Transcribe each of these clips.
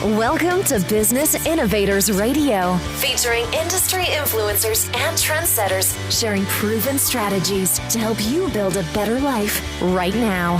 Welcome to Business Innovators Radio, featuring industry influencers and trendsetters sharing proven strategies to help you build a better life right now.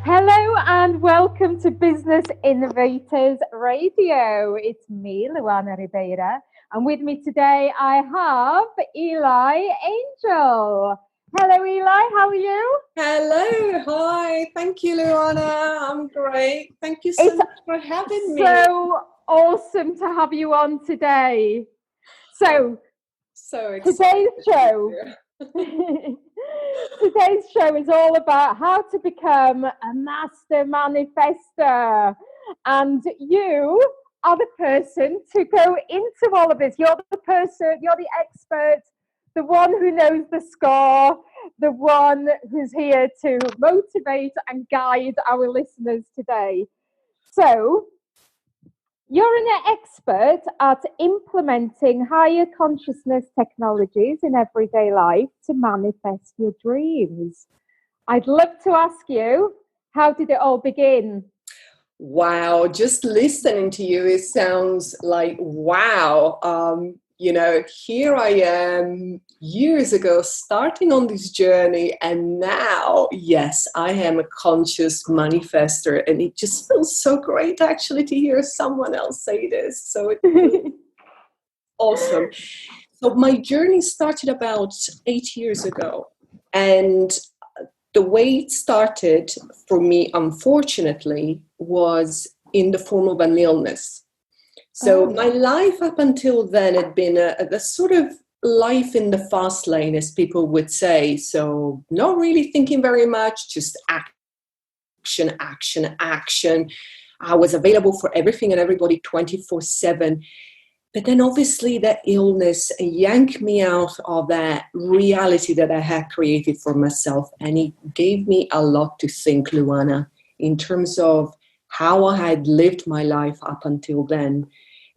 Hello and welcome to Business Innovators Radio. It's me, Luana Ribeira, and with me today I have Eli Angel. Hello, Eli. How are you? Hello. Hi. Thank you, Luana. I'm great. Thank you so much for having me. So awesome to have you on today. So excited. Today's show is all about how to become a master manifestor. And you are the person to go into all of this. You're the person, you're the expert, the one who knows the score, the one who's here to motivate and guide our listeners today. So, you're an expert at implementing higher consciousness technologies in everyday life to manifest your dreams. I'd love to ask you, how did it all begin? Wow, just listening to you, it sounds like wow. Here I am years ago starting on this journey, and now, yes, I am a conscious manifestor, and it just feels so great actually to hear someone else say this. So it's awesome. So my journey started about 8 years ago, and the way it started for me, unfortunately, was in the form of an illness. So my life up until then had been a sort of life in the fast lane, as people would say. So not really thinking very much, just action. I was available for everything and everybody 24/7. But then obviously that illness yanked me out of that reality that I had created for myself. And it gave me a lot to think, Luana, in terms of how I had lived my life up until then.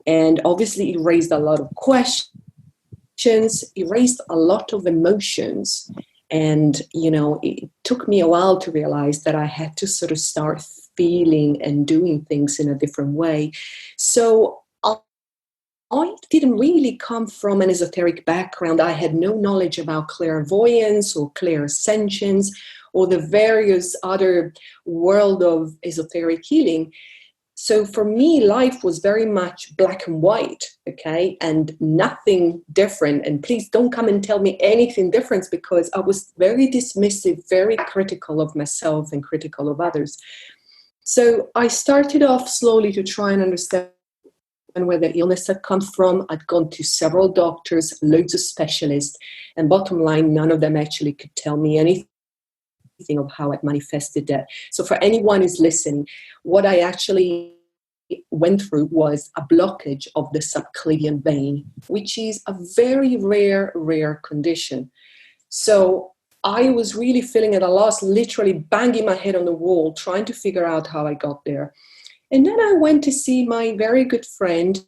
And obviously it raised a lot of questions, it raised a lot of emotions. And, it took me a while to realize that I had to sort of start feeling and doing things in a different way. So I didn't really come from an esoteric background. I had no knowledge about clairvoyance or clairsentience or the various other world of esoteric healing. So for me, life was very much black and white, okay, and nothing different. And please don't come and tell me anything different, because I was very dismissive, very critical of myself and critical of others. So I started off slowly to try and understand where the illness had come from. I'd gone to several doctors, loads of specialists, and bottom line, none of them actually could tell me anything of how I'd manifested that. So for anyone who's listening, what I actually went through was a blockage of the subclavian vein, which is a very rare condition. So I was really feeling at a loss, literally banging my head on the wall, trying to figure out how I got there. And then I went to see my very good friend,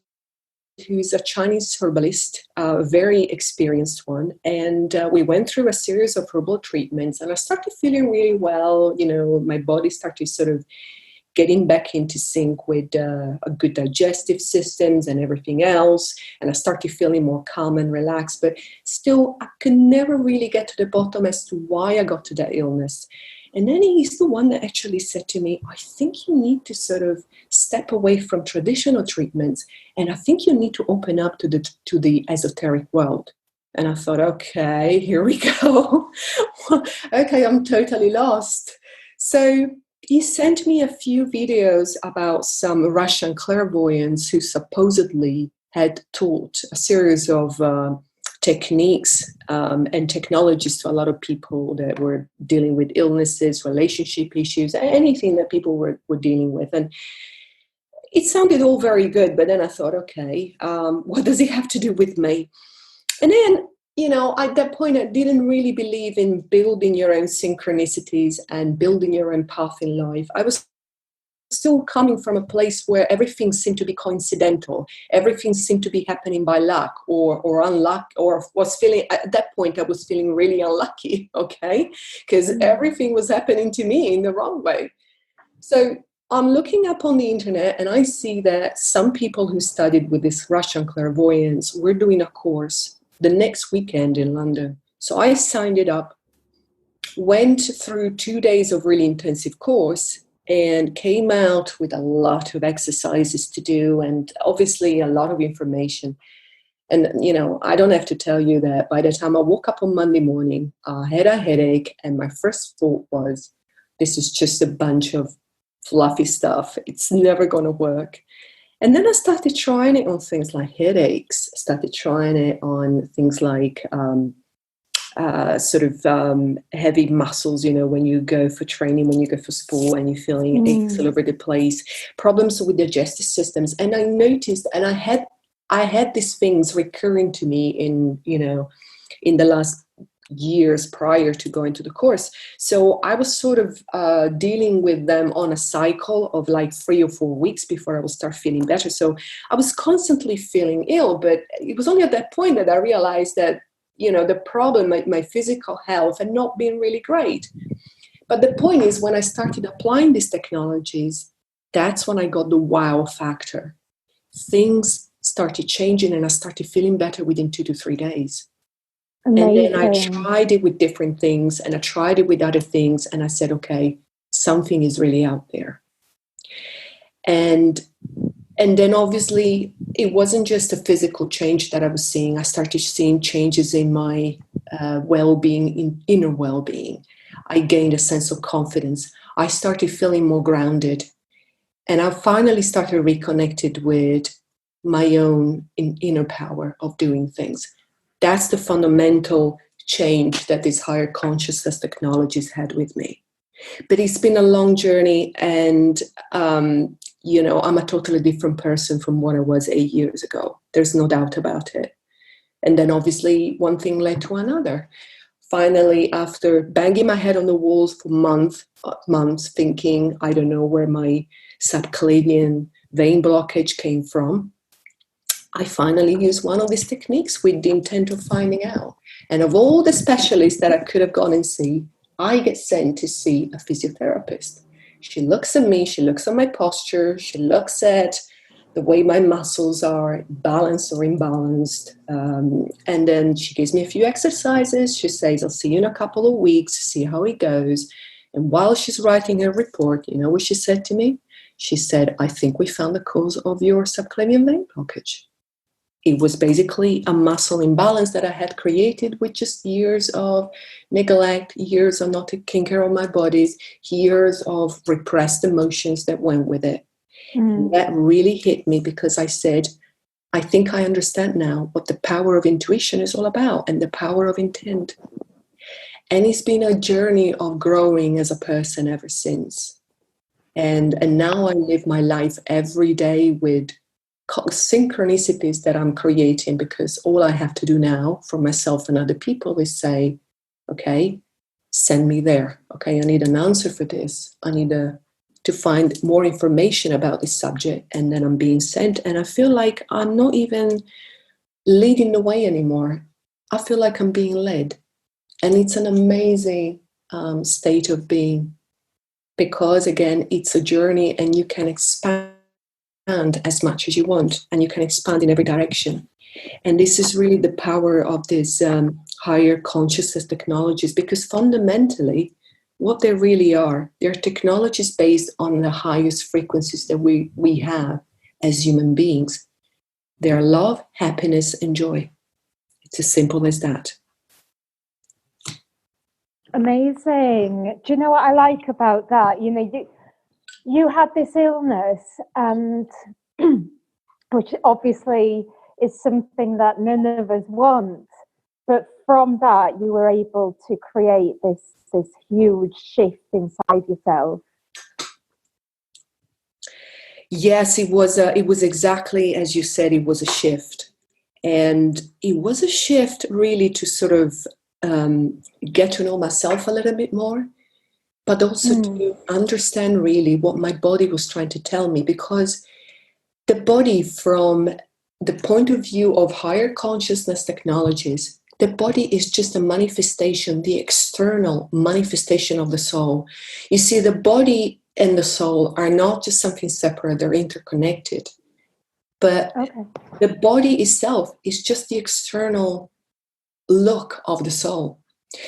who's a Chinese herbalist, a very experienced one. And we went through a series of herbal treatments, and I started feeling really well. My body started sort of getting back into sync with a good digestive systems and everything else. And I started feeling more calm and relaxed, but still I could never really get to the bottom as to why I got to that illness. And then he's the one that actually said to me, I think you need to sort of step away from traditional treatments. And I think you need to open up to the esoteric world. And I thought, okay, here we go. Okay, I'm totally lost. So he sent me a few videos about some Russian clairvoyants who supposedly had taught a series of techniques and technologies to a lot of people that were dealing with illnesses, relationship issues, anything that people were dealing with. And it sounded all very good, but then I thought, okay, what does it have to do with me? And then, at that point, I didn't really believe in building your own synchronicities and building your own path in life. I was still coming from a place where everything seemed to be coincidental. Everything seemed to be happening by luck or unluck, or was feeling, at that point, I was feeling really unlucky, okay? Because everything was happening to me in the wrong way. So I'm looking up on the internet and I see that some people who studied with this Russian clairvoyance were doing a course the next weekend in London. So I signed it up, went through 2 days of really intensive course, and came out with a lot of exercises to do and obviously a lot of information. And, I don't have to tell you that by the time I woke up on Monday morning, I had a headache, and my first thought was, this is just a bunch of fluffy stuff. It's never going to work. And then I started trying it on things like headaches, started trying it on things like heavy muscles, when you go for training, when you go for sport and you're feeling aches all over the place, problems with digestive systems. And I noticed, and I had these things recurring to me in the last years prior to going to the course. So I was sort of dealing with them on a cycle of like 3 or 4 weeks before I would start feeling better. So I was constantly feeling ill, but it was only at that point that I realized that, the problem, my physical health had not been really great. But the point is, when I started applying these technologies, that's when I got the wow factor. Things started changing and I started feeling better within 2 to 3 days. Amazing. And then I tried it with different things and I tried it with other things. And I said, okay, something is really out there. And then obviously it wasn't just a physical change that I was seeing. I started seeing changes in my well-being, in inner well-being. I gained a sense of confidence. I started feeling more grounded. And I finally started reconnected with my own inner power of doing things. That's the fundamental change that these higher consciousness technologies had with me. But it's been a long journey, and I'm a totally different person from what I was 8 years ago. There's no doubt about it. And then obviously one thing led to another. Finally, after banging my head on the walls for months, thinking, I don't know where my subclavian vein blockage came from, I finally used one of these techniques with the intent of finding out. And of all the specialists that I could have gone and see, I get sent to see a physiotherapist. She looks at me, she looks at my posture, she looks at the way my muscles are balanced or imbalanced. And then she gives me a few exercises. She says, I'll see you in a couple of weeks, see how it goes. And while she's writing her report, you know what she said to me? She said, I think we found the cause of your subclavian vein blockage. It was basically a muscle imbalance that I had created with just years of neglect, years of not taking care of my body, years of repressed emotions that went with it. Mm. That really hit me because I said, I think I understand now what the power of intuition is all about and the power of intent. And it's been a journey of growing as a person ever since. And now I live my life every day with synchronicities that I'm creating, because all I have to do now for myself and other people is say, okay, send me there. Okay, I need an answer for this. I need to find more information about this subject, and then I'm being sent. And I feel like I'm not even leading the way anymore. I feel like I'm being led. And it's an amazing state of being, because again, it's a journey and you can expand as much as you want, and you can expand in every direction. And this is really the power of these higher consciousness technologies, because fundamentally what they really are, they're technologies based on the highest frequencies that we have as human beings. They're love, happiness, and joy. It's as simple as that. Amazing. Do you know what I like about that? You know, you had this illness, and which obviously is something that none of us want. But from that, you were able to create this huge shift inside yourself. Yes, it was exactly as you said. It was a shift, and it was a shift really to sort of get to know myself a little bit more, but also to understand really what my body was trying to tell me, because the body, from the point of view of higher consciousness technologies, the body is just a manifestation, the external manifestation of the soul. You see, the body and the soul are not just something separate, they're interconnected. But the body itself is just the external look of the soul.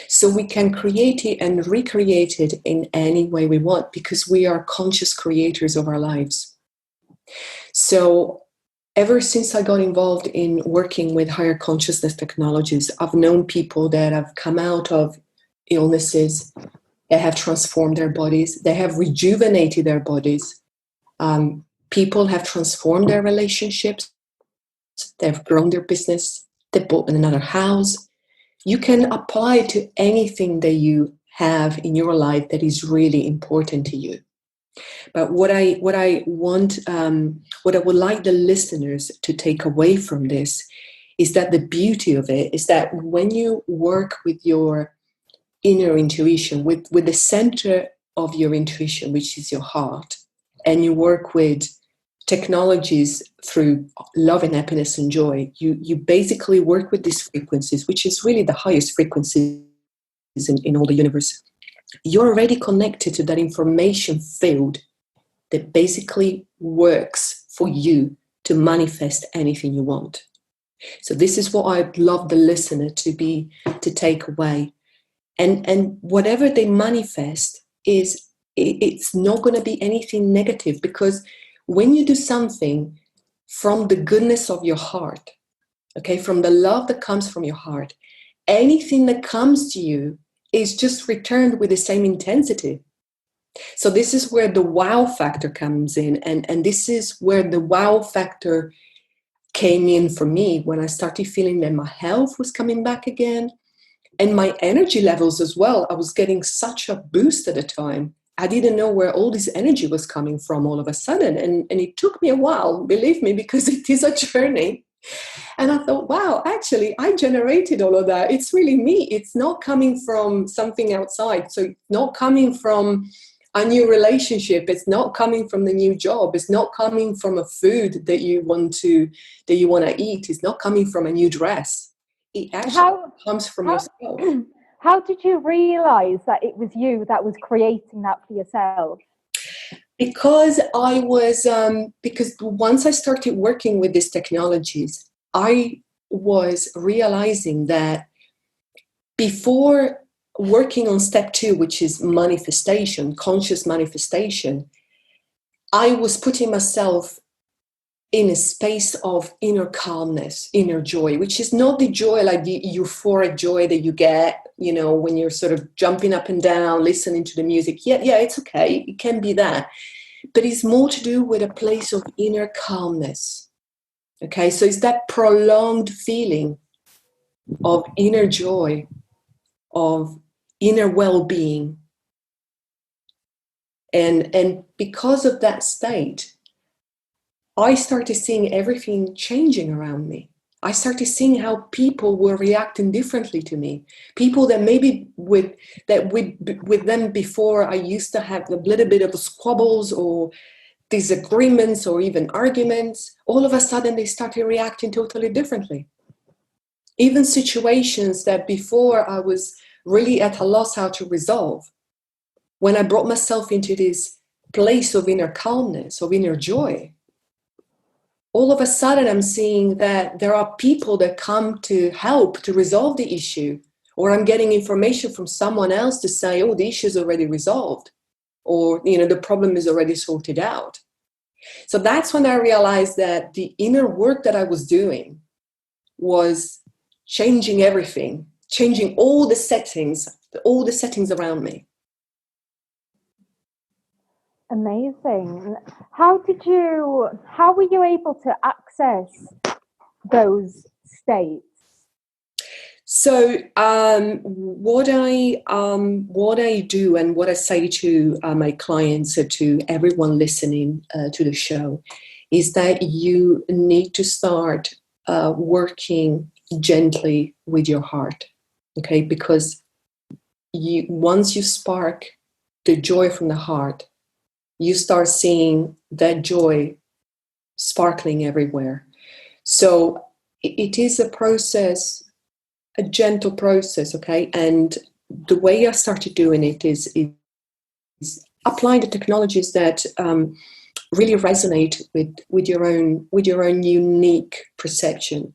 So we can create it and recreate it in any way we want, because we are conscious creators of our lives. So ever since I got involved in working with higher consciousness technologies, I've known people that have come out of illnesses, that have transformed their bodies, they have rejuvenated their bodies. People have transformed their relationships, they've grown their business, they bought another house. You can apply it to anything that you have in your life that is really important to you. But what I would like the listeners to take away from this is that the beauty of it is that when you work with your inner intuition, with the center of your intuition, which is your heart, and you work with technologies through love and happiness and joy, you basically work with these frequencies, which is really the highest frequencies in all the universe. You're already connected to that information field that basically works for you to manifest anything you want. So this is what I'd love the listener to take away. And whatever they manifest it's not going to be anything negative, because when you do something from the goodness of your heart, okay, from the love that comes from your heart, anything that comes to you is just returned with the same intensity. So this is where the wow factor comes in. And this is where the wow factor came in for me when I started feeling that my health was coming back again and my energy levels as well. I was getting such a boost at the time. I didn't know where all this energy was coming from all of a sudden. And it took me a while, believe me, because it is a journey. And I thought, wow, actually, I generated all of that. It's really me. It's not coming from something outside. So it's not coming from a new relationship. It's not coming from the new job. It's not coming from a food that you want to eat. It's not coming from a new dress. It actually comes from yourself. How did you realize that it was you that was creating that for yourself? Because because once I started working with these technologies, I was realizing that before working on step 2, which is manifestation, conscious manifestation, I was putting myself in a space of inner calmness, inner joy, which is not the joy like the euphoric joy that you get, when you're sort of jumping up and down, listening to the music. Yeah, it's okay. It can be that. But it's more to do with a place of inner calmness. Okay, so it's that prolonged feeling of inner joy, of inner well-being. And because of that state, I started seeing everything changing around me. I started seeing how people were reacting differently to me. People that maybe with them before I used to have a little bit of squabbles or disagreements or even arguments, all of a sudden they started reacting totally differently. Even situations that before I was really at a loss how to resolve, when I brought myself into this place of inner calmness, of inner joy, all of a sudden I'm seeing that there are people that come to help to resolve the issue, or I'm getting information from someone else to say, oh, the issue is already resolved, or, the problem is already sorted out. So that's when I realized that the inner work that I was doing was changing everything, changing all the settings around me. Amazing. How were you able to access those states? So what I do and what I say to my clients, to everyone listening to the show, is that you need to start working gently with your heart, okay? Because once you spark the joy from the heart, you start seeing that joy sparkling everywhere. So it is a process, a gentle process, okay? And the way I started doing it is applying the technologies that really resonate with your own unique perception.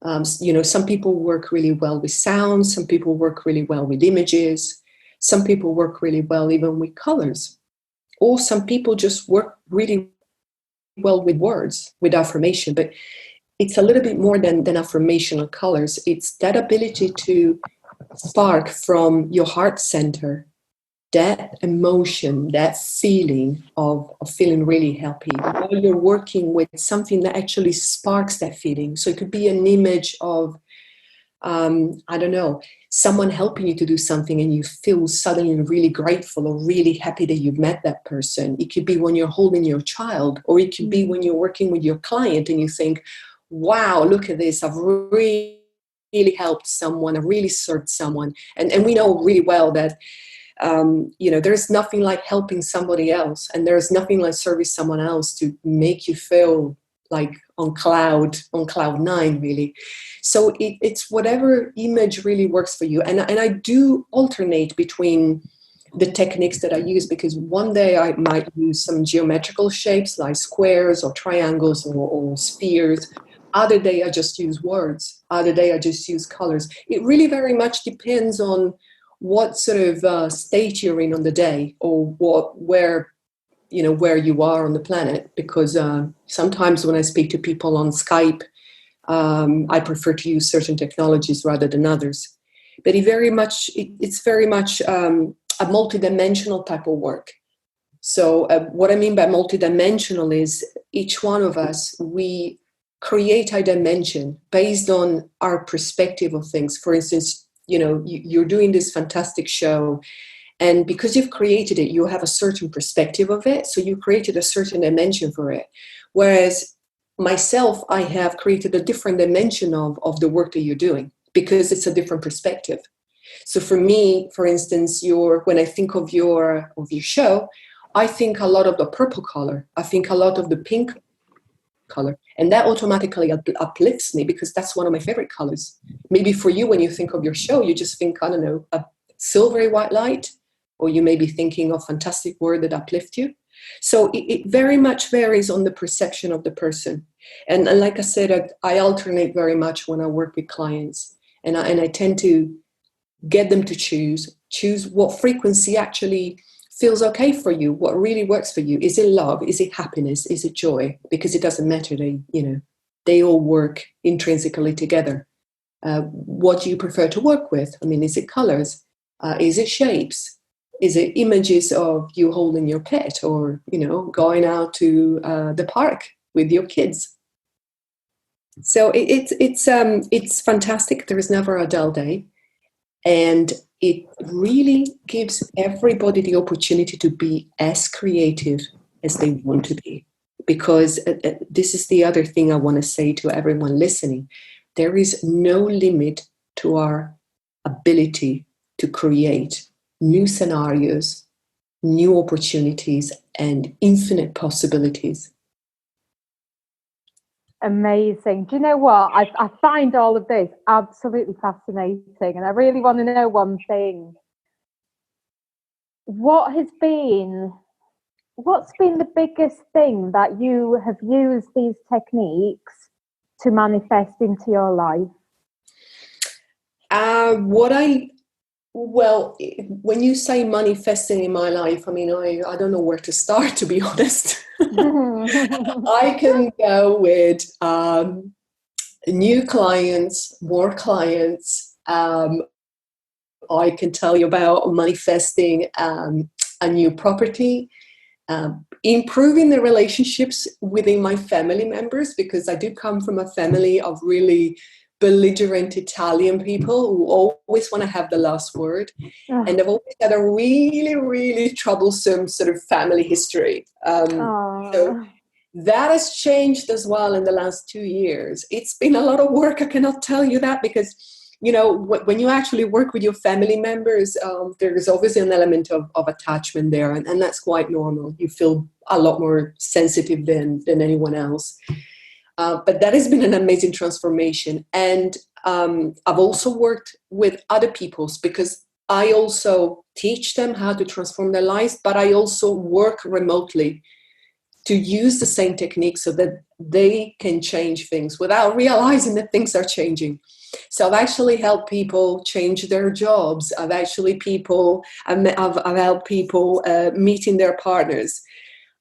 Some people work really well with sound, some people work really well with images, some people work really well even with colors, or some people just work really well with words, with affirmation. But it's a little bit more than affirmational colors. It's that ability to spark from your heart center that emotion, that feeling of feeling really happy, while you're working with something that actually sparks that feeling. So it could be an image of, I don't know, someone helping you to do something and you feel suddenly really grateful or really happy that you've met that person. It could be when you're holding your child, or it could be when you're working with your client and you think, wow, look at this, I've really helped someone, I've really served someone. And we know really well that there's nothing like helping somebody else, and there's nothing like serving someone else to make you feel like on cloud nine, really. So it's whatever image really works for you. And I do alternate between the techniques that I use, because one day I might use some geometrical shapes like squares or triangles or spheres. Other day I just use words. Other day I just use colors. It really very much depends on what sort of state you're in on the day, or where you are on the planet. Because sometimes when I speak to people on Skype, I prefer to use certain technologies rather than others. But it's very much a multidimensional type of work. So what I mean by multidimensional is each one of us, we create a dimension based on our perspective of things. For instance, you're doing this fantastic show, and because you've created it, you have a certain perspective of it. So you created a certain dimension for it. Whereas myself, I have created a different dimension of the work that you're doing, because it's a different perspective. So for me, for instance, when I think of your show, I think a lot of the purple color. I think a lot of the pink color, and that automatically uplifts me, because that's one of my favorite colors. Maybe for you, when you think of your show, you just think, I don't know, a silvery white light, or you may be thinking of fantastic word that uplift you. So it very much varies on the perception of the person. And like I said, I alternate very much when I work with clients, and I tend to get them to choose what frequency actually feels okay for you, what really works for you. Is it love? Is it happiness? Is it joy? Because it doesn't matter. They all work intrinsically together. What do you prefer to work with? I mean, is it colors? Is it shapes? Is it images of you holding your pet, or, going out to the park with your kids? So it's fantastic. There is never a dull day. And it really gives everybody the opportunity to be as creative as they want to be. Because this is the other thing I want to say to everyone listening. There is no limit to our ability to create new scenarios, new opportunities, and infinite possibilities. Amazing. Do you know what? I find all of this absolutely fascinating, and I really want to know one thing. What's been the biggest thing that you have used these techniques to manifest into your life? When you say manifesting in my life, I mean, I don't know where to start, to be honest. I can go with new clients, more clients. I can tell you about manifesting a new property, improving the relationships within my family members, because I do come from a family of really belligerent Italian people who always want to have the last word. And they've always had a really, really troublesome sort of family history. So that has changed as well in the last 2 years. It's been a lot of work, I cannot tell you that, because when you actually work with your family members, there's obviously an element of attachment there, and that's quite normal. You feel a lot more sensitive than anyone else. But that has been an amazing transformation. And I've also worked with other people's, because I also teach them how to transform their lives, but I also work remotely to use the same technique so that they can change things without realizing that things are changing. So I've actually helped people change their jobs. I've helped people meeting their partners.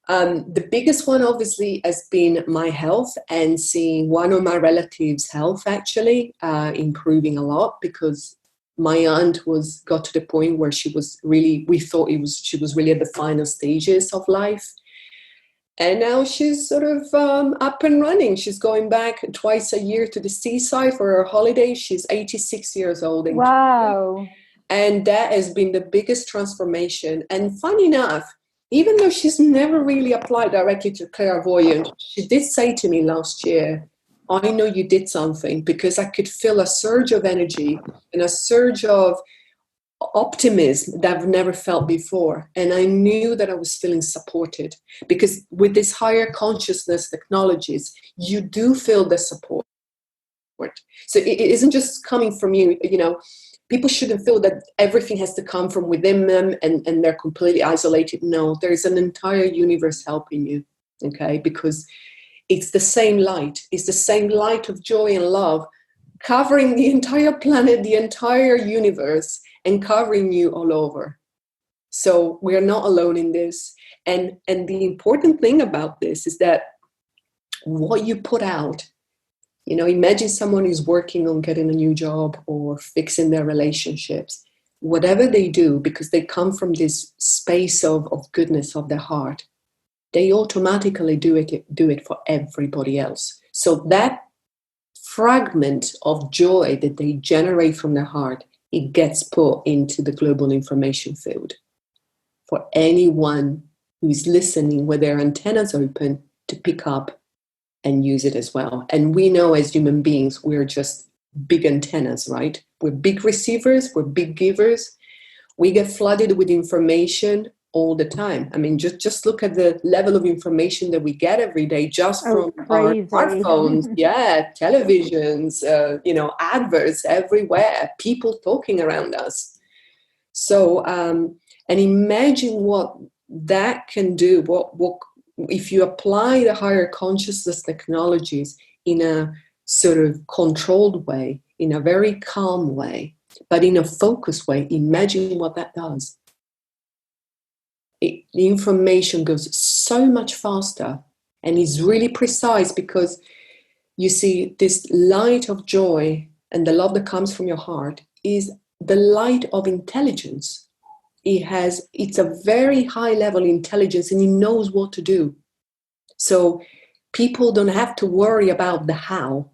The biggest one, obviously, has been my health, and seeing one of my relatives' health actually improving a lot, because my aunt got to the point where she was really at the final stages of life. And now she's sort of up and running. She's going back twice a year to the seaside for her holiday. She's 86 years old. Wow. And that has been the biggest transformation. And funny enough, even though she's never really applied directly to clairvoyance, she did say to me last year, I know you did something, because I could feel a surge of energy and a surge of optimism that I've never felt before. And I knew that I was feeling supported, because with this higher consciousness technologies, you do feel the support. So it isn't just coming from you. People shouldn't feel that everything has to come from within them and they're completely isolated. No, there is an entire universe helping you, okay? Because it's the same light. It's the same light of joy and love covering the entire planet, the entire universe, and covering you all over. So we are not alone in this. And the important thing about this is that what you put out, imagine someone who's working on getting a new job or fixing their relationships. Whatever they do, because they come from this space of goodness of their heart, they automatically do it for everybody else. So that fragment of joy that they generate from their heart, it gets put into the global information field for anyone who is listening with their antennas open to pick up and use it as well. And we know as human beings, we're just big antennas, right? We're big receivers, we're big givers. We get flooded with information all the time. I mean, just look at the level of information that we get every day just from our smartphones, televisions, adverts everywhere, people talking around us. So, and imagine what that can do. What if you apply the higher consciousness technologies in a sort of controlled way, in a very calm way, but in a focused way? Imagine what that does. The information goes so much faster and is really precise, because you see, this light of joy and the love that comes from your heart is the light of intelligence. It's a very high level intelligence, and it knows what to do. So people don't have to worry about the how,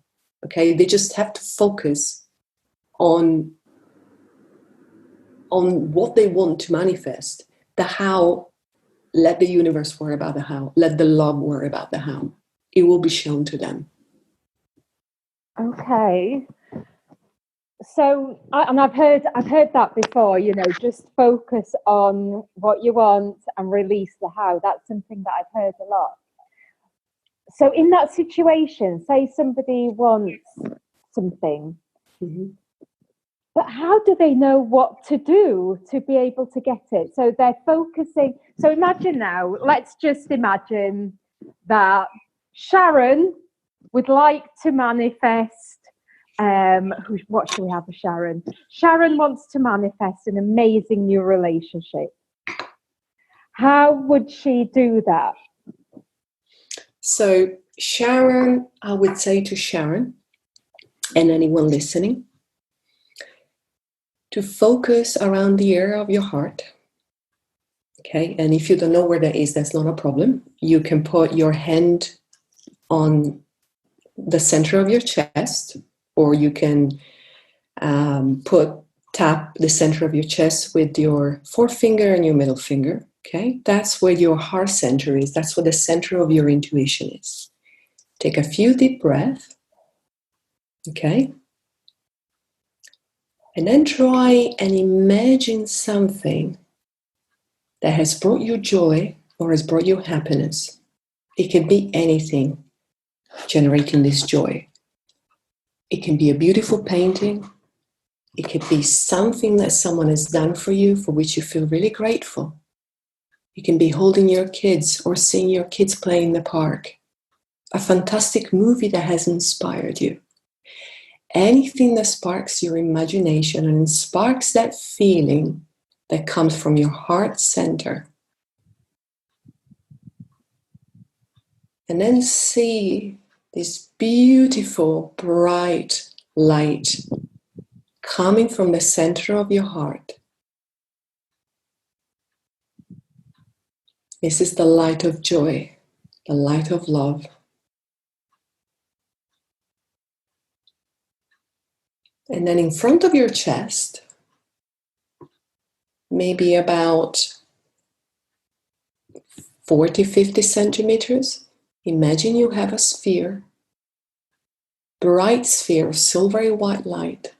okay? They just have to focus on what they want to manifest. The how, let the universe worry about the how. Let the love worry about the how. It will be shown to them. Okay. So, I've heard that before, just focus on what you want and release the how. That's something that I've heard a lot. So in that situation, say somebody wants something, but how do they know what to do to be able to get it? So they're focusing. So imagine now, let's just imagine that Sharon would like to manifest. What should we have for Sharon? Sharon wants to manifest an amazing new relationship. How would she do that? So Sharon, I would say to Sharon and anyone listening, to focus around the area of your heart. Okay, and if you don't know where that is, that's not a problem. You can put your hand on the center of your chest, or you can tap the center of your chest with your forefinger and your middle finger. Okay, that's where your heart center is. That's where the center of your intuition is. Take a few deep breaths. Okay. And then try and imagine something that has brought you joy or has brought you happiness. It can be anything generating this joy. It can be a beautiful painting. It could be something that someone has done for you for which you feel really grateful. You can be holding your kids or seeing your kids play in the park. A fantastic movie that has inspired you. Anything that sparks your imagination and sparks that feeling that comes from your heart center. And then see this beautiful, bright light coming from the center of your heart. This is the light of joy, the light of love. And then in front of your chest, maybe about 40, 50 centimeters, imagine you have a sphere, bright sphere of silvery white light.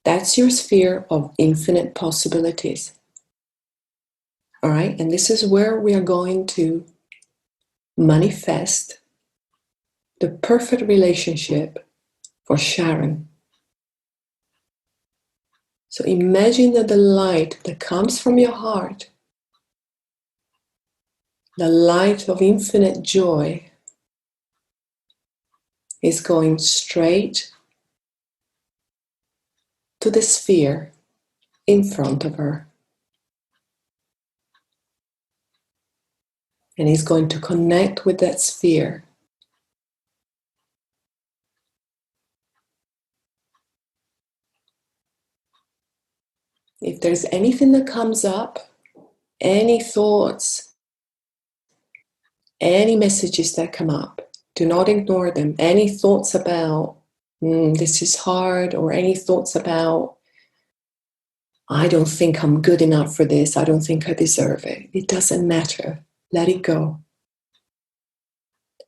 That's your sphere of infinite possibilities. All right, and this is where we are going to manifest the perfect relationship for Sharon. So imagine that the light that comes from your heart, the light of infinite joy, is going straight to the sphere in front of her. And is going to connect with that sphere. If there's anything that comes up, any thoughts, any messages that come up, do not ignore them. Any thoughts about, this is hard, or any thoughts about, I don't think I'm good enough for this, I don't think I deserve it. It doesn't matter. Let it go.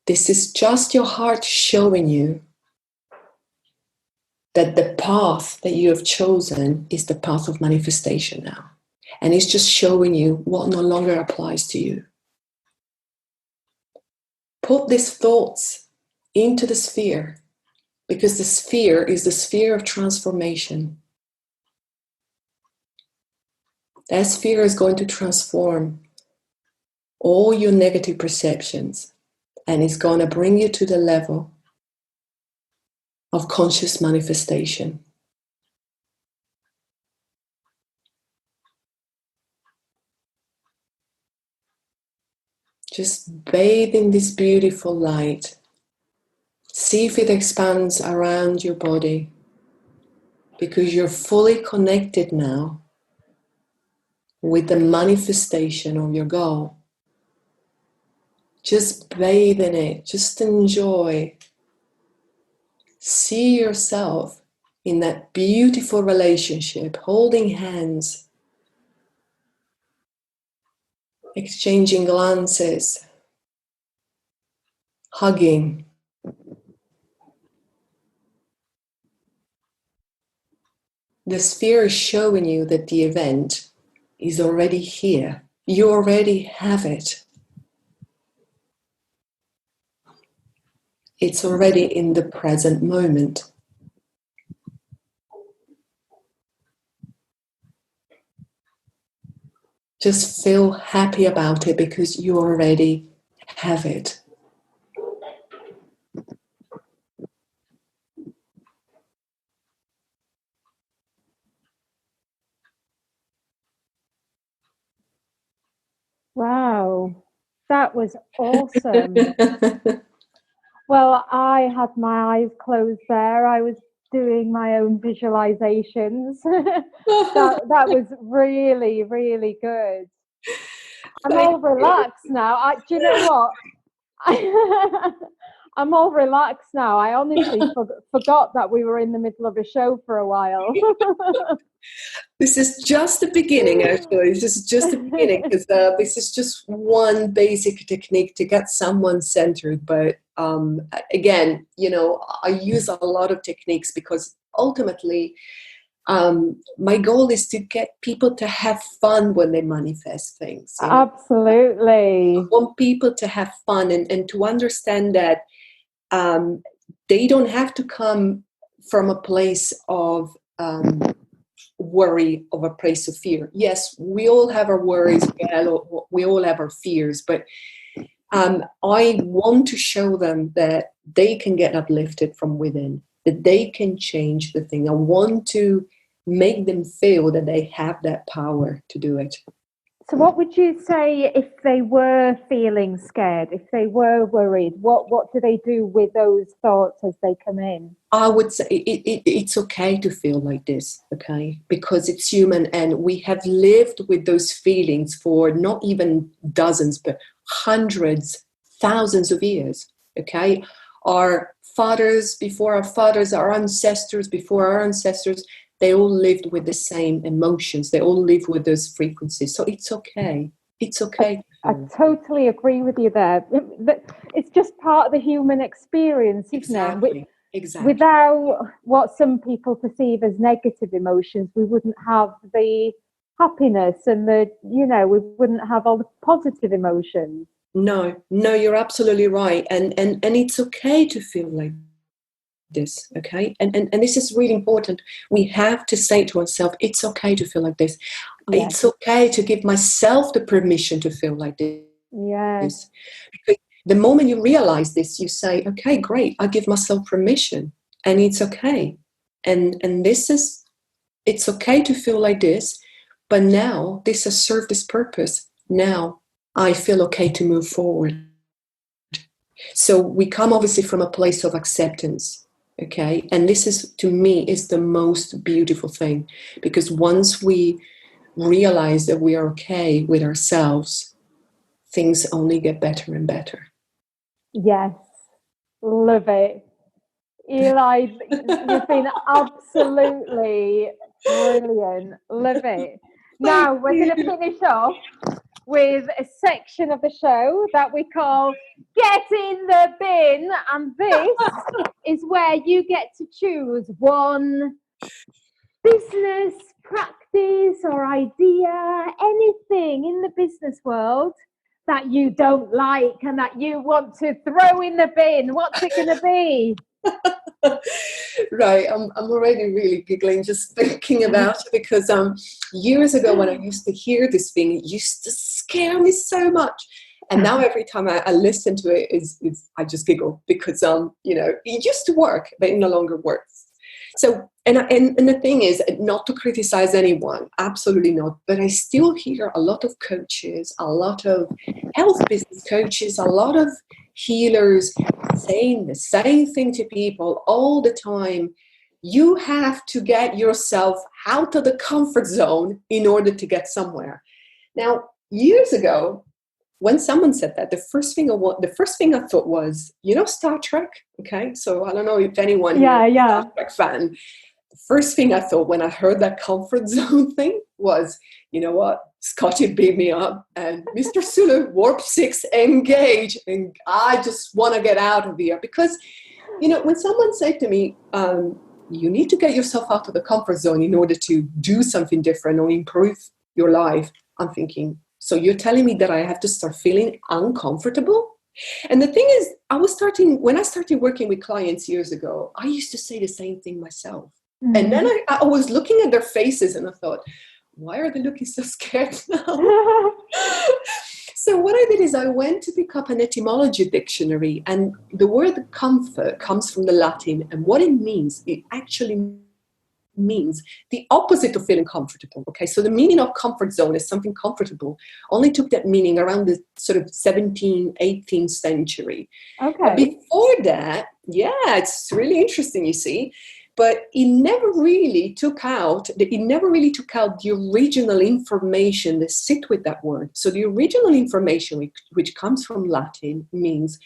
This is just your heart showing you that the path that you have chosen is the path of manifestation now. And it's just showing you what no longer applies to you. Put these thoughts into the sphere, because the sphere is the sphere of transformation. That sphere is going to transform all your negative perceptions, and it's going to bring you to the level of conscious manifestation. Just bathe in this beautiful light. See if it expands around your body, because you're fully connected now with the manifestation of your goal. Just bathe in it. Just enjoy. See yourself in that beautiful relationship, holding hands, exchanging glances, hugging. The sphere is showing you that the event is already here. You already have it. It's already in the present moment. Just feel happy about it, because you already have it. Wow, that was awesome. Well, I had my eyes closed there. I was doing my own visualizations. that was really, really good. I'm all relaxed now. Do you know what? I'm all relaxed now. I honestly forgot that we were in the middle of a show for a while. This is just the beginning, actually. This is just the beginning, because this is just one basic technique to get someone centered. But again, I use a lot of techniques because ultimately my goal is to get people to have fun when they manifest things. Absolutely. I want people to have fun and to understand that they don't have to come from a place of worry, of a place of fear. Yes, we all have our worries, we all have our fears, but I want to show them that they can get uplifted from within, that they can change the thing. I want to make them feel that they have that power to do it. So what would you say if they were feeling scared, if they were worried? What do they do with those thoughts as they come in? I would say it's okay to feel like this, okay? Because it's human, and we have lived with those feelings for not even dozens, but hundreds, thousands of years, okay? Our fathers, before our fathers, our ancestors, before our ancestors, they all lived with the same emotions. They all live with those frequencies. So it's okay. It's okay. I totally agree with you there. It's just part of the human experience, isn't it? Exactly. Without what some people perceive as negative emotions, we wouldn't have the happiness and we wouldn't have all the positive emotions. No, you're absolutely right. And it's okay to feel like this, okay? And this is really important. We have to say to ourselves, it's okay to feel like this. Yes. It's okay to give myself the permission to feel like this. Yes. Because the moment you realize this, you say, okay, great, I give myself permission, and it's okay. And it's okay to feel like this, but now this has served this purpose. Now I feel okay to move forward. So we come obviously from a place of acceptance. Okay, and this is, to me, is the most beautiful thing, because once we realize that we are okay with ourselves, things only get better and better. Yes, love it. Eli, you've been absolutely brilliant. Love it. Now we're going to finish off with a section of the show that we call Get in the Bin, and this is where you get to choose one business practice or idea, anything in the business world that you don't like and that you want to throw in the bin. What's it going to be? Right, I'm already really giggling just thinking about it, because years ago when I used to hear this thing, it used to scare me so much. And now every time I listen to it, I just giggle, because it used to work, but it no longer works. So and the thing is, not to criticize anyone, absolutely not, but I still hear a lot of coaches, a lot of health business coaches, a lot of healers saying the same thing to people all the time. You have to get yourself out of the comfort zone in order to get somewhere. Now, years ago, when someone said that, the first thing I thought was, Star Trek. Okay, so I don't know if anyone is a Star Trek fan. The first thing I thought when I heard that comfort zone thing was, you know what, Scotty beat me up, and Mr. Sulu, warp 6, engage, and I just want to get out of here. Because, when someone said to me, you need to get yourself out of the comfort zone in order to do something different or improve your life, I'm thinking, so you're telling me that I have to start feeling uncomfortable? And the thing is, when I started working with clients years ago, I used to say the same thing myself. Mm-hmm. And then I was looking at their faces and I thought, why are they looking so scared now? So what I did is I went to pick up an etymology dictionary, and the word comfort comes from the Latin, and what it actually means the opposite of feeling comfortable. Okay, so the meaning of comfort zone is something comfortable. Only took that meaning around the sort of 17th, 18th century. Okay. But before that, it's really interesting, you see. But it never really took out the original information that sit with that word. So the original information, which comes from Latin, means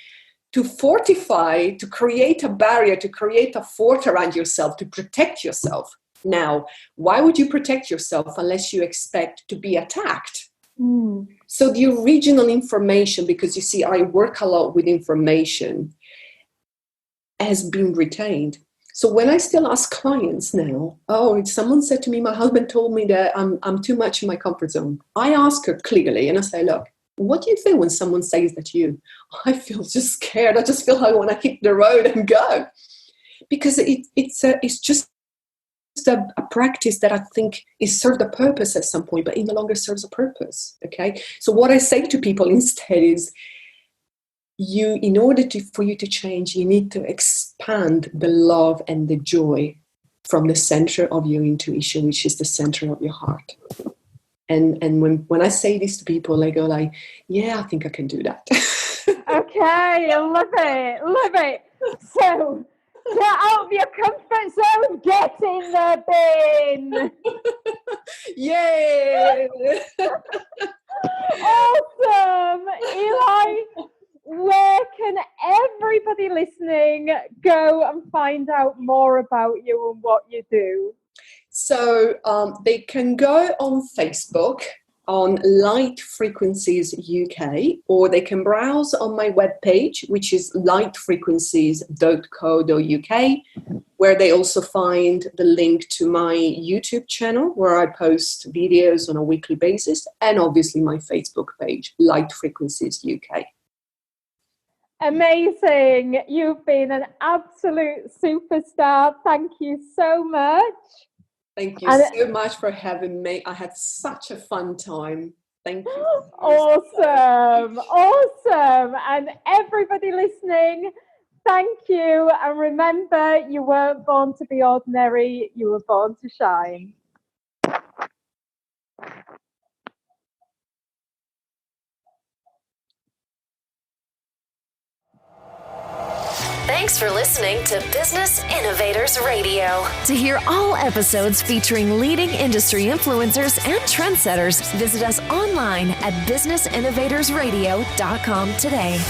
to fortify, to create a barrier, to create a fort around yourself, to protect yourself. Now, why would you protect yourself unless you expect to be attacked? Mm. So the original information, because you see, I work a lot with information, has been retained. So when I still ask clients now, someone said to me, my husband told me that I'm too much in my comfort zone. I ask her clearly and I say, look, what do you feel when someone says that to you? I feel just scared. I just feel I want to hit the road and go. because it's just a practice that I think is served a purpose at some point, but it no longer serves a purpose. Okay, so what I say to people instead is, in order for you to change, you need to expand the love and the joy from the center of your intuition, which is the center of your heart. And when I say this to people, they go like, yeah, I think I can do that. Okay, I love it. So get out of your comfort zone, get in the bin. Yay! Awesome. Eli, where can everybody listening go and find out more about you and what you do? So they can go on Facebook on Light Frequencies UK, or they can browse on my webpage, which is lightfrequencies.co.uk, where they also find the link to my YouTube channel, where I post videos on a weekly basis, and obviously my Facebook page, Light Frequencies UK. Amazing. You've been an absolute superstar. Thank you so much. Thank you so much for having me. I had such a fun time. Thank you. Awesome. And everybody listening, thank you. And remember, you weren't born to be ordinary. You were born to shine. Thanks for listening to Business Innovators Radio. To hear all episodes featuring leading industry influencers and trendsetters, visit us online at businessinnovatorsradio.com today.